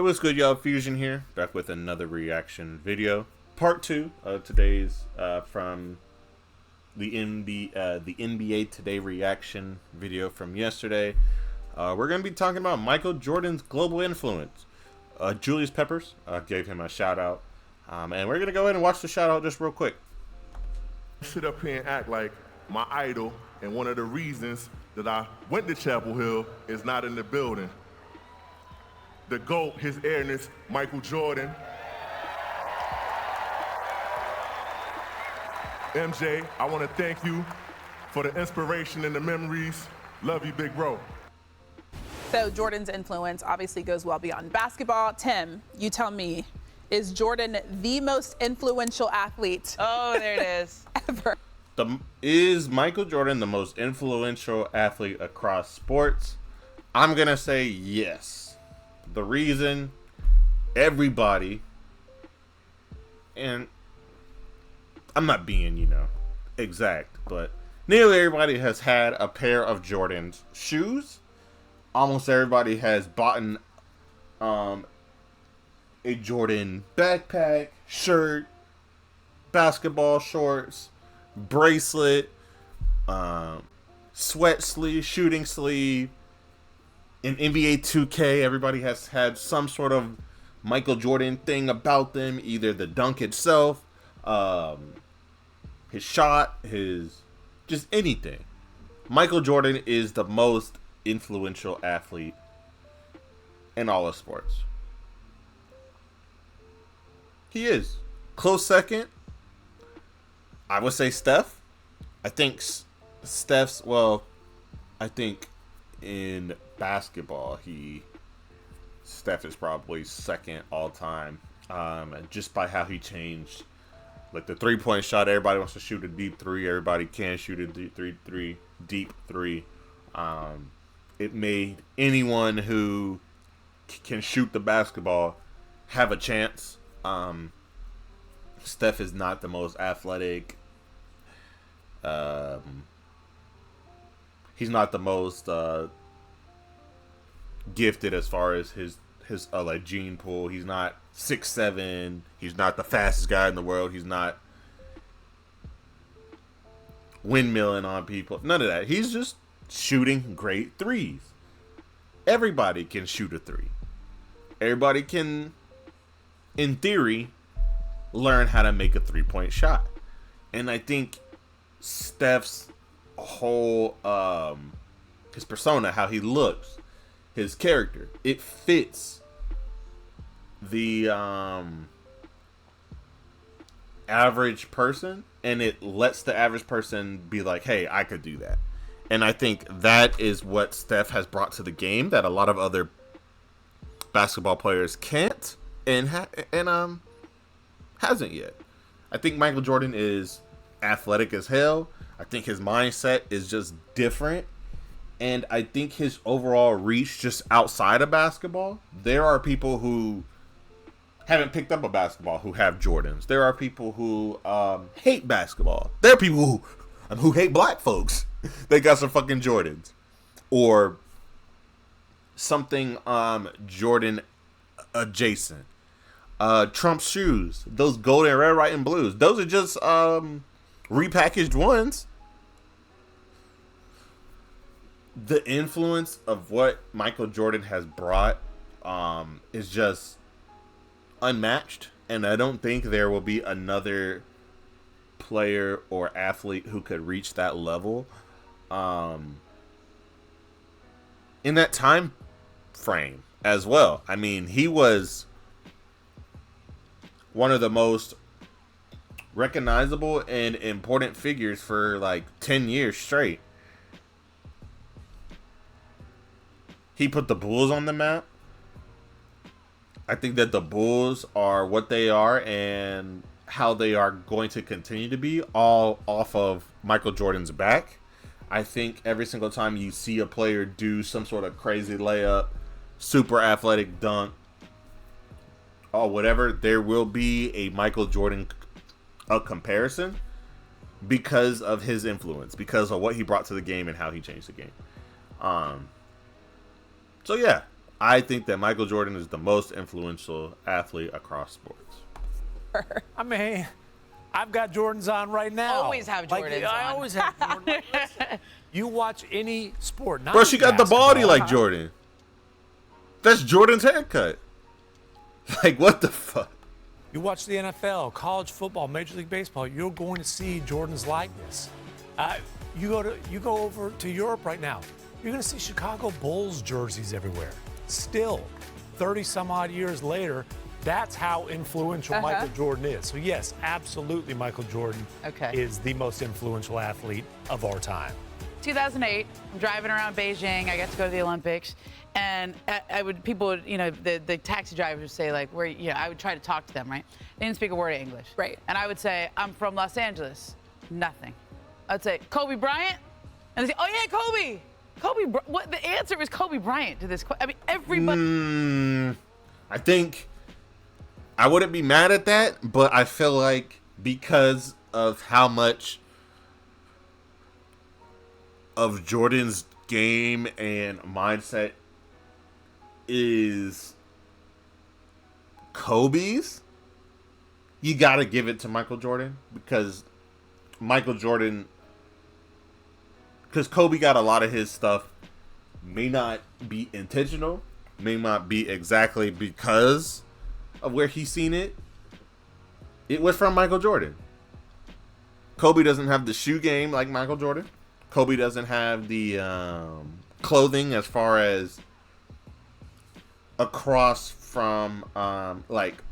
It was good, y'all. Fuzion here, back with another reaction video. Part 2 of today's from the NBA Today reaction video from yesterday. We're going to be talking about Michael Jordan's global influence. Julius Peppers gave him a shout out. And we're going to go ahead and watch the shout out just real quick. Sit up here and act like my idol and one of the reasons that I went to Chapel Hill is not in the building. The GOAT, His Airness, Michael Jordan. MJ, I want to thank you for the inspiration and the memories. Love you, big bro. So Jordan's influence obviously goes well beyond basketball. Tim, you tell me, is Jordan the most influential athlete? Oh, there it is. Ever? Is Michael Jordan the most influential athlete across sports? I'm going to say yes. The reason, everybody, and I'm not being, exact, but nearly everybody has had a pair of Jordan's shoes. Almost everybody has bought a Jordan backpack, shirt, basketball shorts, bracelet, sweat sleeve, shooting sleeve. In NBA 2K, everybody has had some sort of Michael Jordan thing about them, either the dunk itself, his shot, just anything. Michael Jordan is the most influential athlete in all of sports. He is. Close second, I would say Steph. I think I think in basketball, Steph is probably second all time, just by how he changed. Like the 3-point shot, everybody wants to shoot a deep three. Everybody can shoot a deep three. It made anyone who can shoot the basketball have a chance. Steph is not the most athletic. He's not the most gifted as far as his like gene pool. He's not 6'7". He's not the fastest guy in the world. He's not windmilling on people. None of that. He's just shooting great threes. Everybody can shoot a three. Everybody can, in theory, learn how to make a 3-point shot. And I think Steph's whole his persona, how he looks, his character, it fits the average person, and it lets the average person be like, hey, I could do that. And I think that is what Steph has brought to the game that a lot of other basketball players can't and hasn't yet. I think Michael Jordan is athletic as hell. I think his mindset is just different. And I think his overall reach just outside of basketball, there are people who haven't picked up a basketball who have Jordans. There are people who hate basketball. There are people who hate black folks. They got some fucking Jordans. Or something Jordan adjacent. Trump's shoes. Those golden, red, white, and blues. Those are just repackaged ones. The influence of what Michael Jordan has brought is just unmatched, and I don't think there will be another player or athlete who could reach that level in that time frame as well. I mean, he was one of the most recognizable and important figures for like 10 years straight. He put the Bulls on the map. I think that the Bulls are what they are and how they are going to continue to be, all off of Michael Jordan's back. I think every single time you see a player do some sort of crazy layup, super athletic dunk, or whatever, there will be a Michael Jordan comparison because of his influence, because of what he brought to the game and how he changed the game. So yeah, I think that Michael Jordan is the most influential athlete across sports. I mean, I've got Jordans on right now. Always have Jordans I on. always have Jordans. Like, listen, you watch any sport, not Bro, just she got the basketball. body like Jordan. That's Jordan's haircut. Like, what the fuck? You watch the NFL, college football, Major League Baseball, you're going to see Jordan's likeness. You go over to Europe right now, you're going to see Chicago Bulls jerseys everywhere. Still, 30 some odd years later, that's how influential Michael Jordan is. So yes, absolutely Michael Jordan is the most influential athlete of our time. 2008, I'm driving around Beijing. I got to go to the Olympics. And people would, the taxi drivers would say, like, I would try to talk to them, right? They didn't speak a word of English. Right. And I would say, I'm from Los Angeles. Nothing. I'd say, Kobe Bryant? And they say, oh, yeah, Kobe. What? The answer is Kobe Bryant to this question. I mean, everybody. I think I wouldn't be mad at that, but I feel like because of how much of Jordan's game and mindset is Kobe's, you got to give it to Michael Jordan because Kobe got a lot of his stuff may not be intentional, may not be exactly because of where he's seen it. It was from Michael Jordan. Kobe doesn't have the shoe game like Michael Jordan. Kobe doesn't have the clothing as far as across from like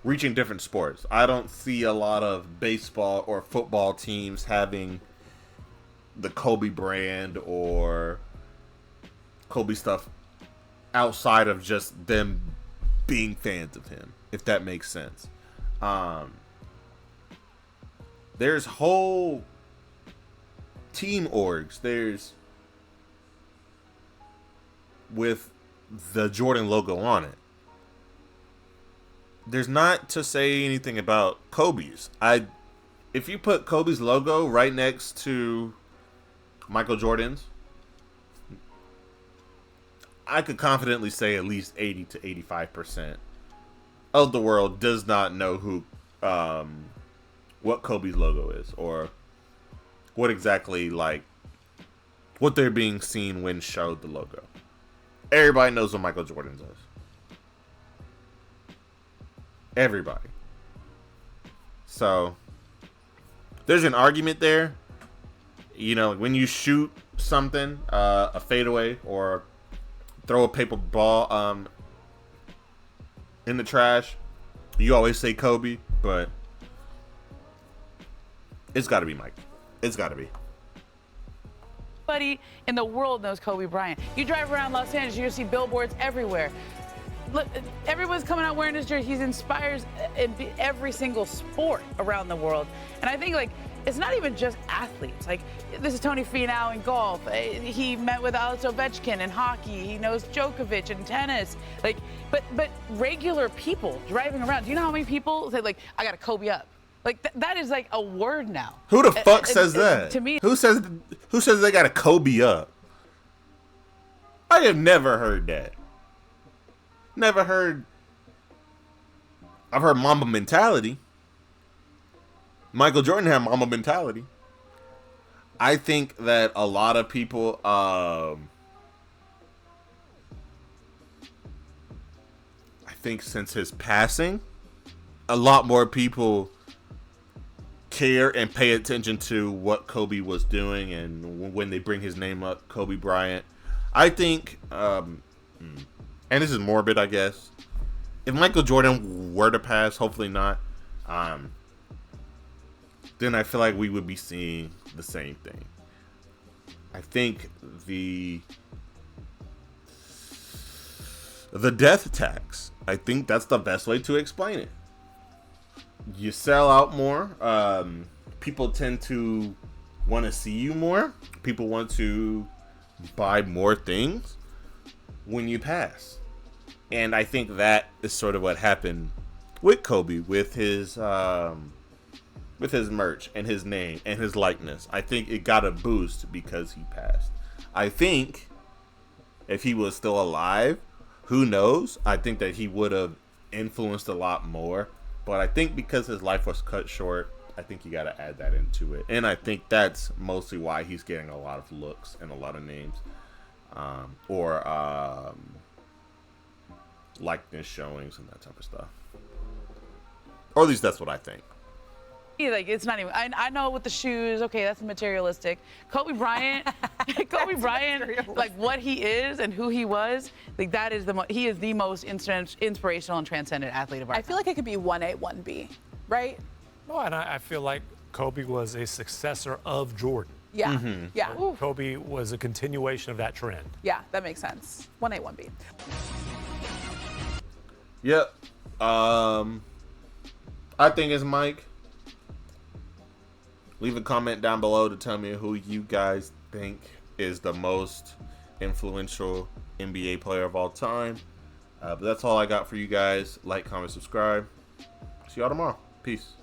reaching different sports. I don't see a lot of baseball or football teams having the Kobe brand or Kobe stuff outside of just them being fans of him, if that makes sense. There's whole team orgs. There's with the Jordan logo on it. There's not to say anything about Kobe's. If you put Kobe's logo right next to Michael Jordan's, I could confidently say at least 80 to 85% of the world does not know who, what Kobe's logo is or what exactly, like, what they're being seen when showed the logo. Everybody knows what Michael Jordan does. Everybody. So, there's an argument there. When you shoot something, a fadeaway, or throw a paper ball in the trash, you always say Kobe, but it's got to be Mike. It's got to be. Everybody in the world knows Kobe Bryant. You drive around Los Angeles, you're gonna see billboards everywhere. Look, everyone's coming out wearing his jersey. He inspires in every single sport around the world. And I think, like, it's not even just athletes. Like, this is Tony Finau in golf. He met with Alex Ovechkin in hockey. He knows Djokovic in tennis. Like, but regular people driving around. Do you know how many people say, like, I got to Kobe up? Like, that is like a word now. Who the fuck says that? To me, who says they got to Kobe up? I have never heard that. Never heard. I've heard Mamba mentality. Michael Jordan had Mamba mentality. I think that a lot of people, I think since his passing, a lot more people care and pay attention to what Kobe was doing, and when they bring his name up, Kobe Bryant. I think, and this is morbid, I guess, if Michael Jordan were to pass, hopefully not, then I feel like we would be seeing the same thing. I think the death tax, I think that's the best way to explain it. You sell out more. People tend to want to see you more. People want to buy more things when you pass. And I think that is sort of what happened with Kobe, with his merch and his name and his likeness. I think it got a boost because he passed. I think if he was still alive, who knows? I think that he would have influenced a lot more. But I think because his life was cut short, I think you got to add that into it. And I think that's mostly why he's getting a lot of looks and a lot of names. Or likeness showings and that type of stuff. Or at least that's what I think. Like, it's not even, I know with the shoes, okay, that's materialistic. Kobe Bryant, like what he is and who he was, like that is he is the most inspirational and transcendent athlete of our time. I feel like it could be 1A, 1B, right? No, and I feel like Kobe was a successor of Jordan. Yeah, yeah. Kobe was a continuation of that trend. Yeah, that makes sense. 1A, 1B. Yep. I think it's Mike. Leave a comment down below to tell me who you guys think is the most influential NBA player of all time. But that's all I got for you guys. Like, comment, subscribe. See y'all tomorrow. Peace.